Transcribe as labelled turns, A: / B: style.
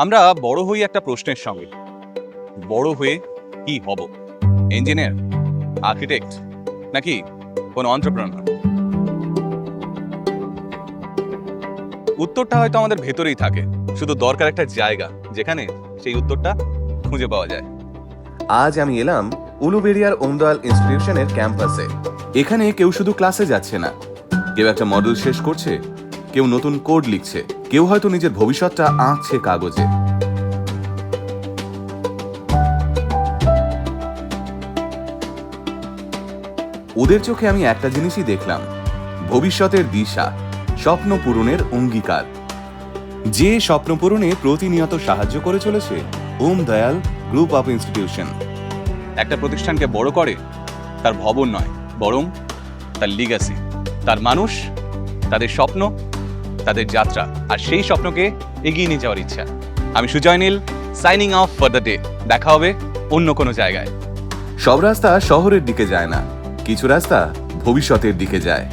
A: আমরা বড় হই একটা প্রশ্নের সঙ্গে, বড় হয়ে কি হব? ইঞ্জিনিয়ার, আর্কিটেক্ট, নাকি কোনো অন্ত্রপ্রেনার? উত্তরটা হয়তো আমাদের ভেতরেই থাকে, শুধু দরকার একটা জায়গা যেখানে সেই উত্তরটা খুঁজে পাওয়া যায়।
B: আজ আমি এলাম উলুবেড়িয়ার ওমদয়াল ইনস্টিটিউশনের ক্যাম্পাসে। এখানে কেউ শুধু ক্লাসে যাচ্ছে না, কেউ একটা মডেল শেষ করছে, কেউ নতুন কোড লিখছে, কেউ হয়তো নিজের ভবিষ্যৎটা আঁকছে কাগজে। ওদের চোখে আমি একটা জিনিসই দেখলাম, ভবিষ্যতের দিশা, স্বপ্ন পূরণের অঙ্গীকার। যে স্বপ্ন পূরণে প্রতিনিয়ত সাহায্য করে চলেছে ওমদয়াল গ্রুপ অফ ইনস্টিটিউশন।
A: একটা প্রতিষ্ঠানকে বড় করে তার ভবন নয়, বরং তার লিগ্যাসি, তার মানুষ, তাদের স্বপ্ন, তাদের যাত্রা, আর সেই স্বপ্নকে এগিয়ে নিয়ে যাওয়ার ইচ্ছা। আমি Sujoy Neel, signing off for the day. দেখা হবে অন্য কোনো জায়গায়।
B: সব রাস্তা শহরের দিকে যায় না, কিছু রাস্তা ভবিষ্যতের দিকে যায়।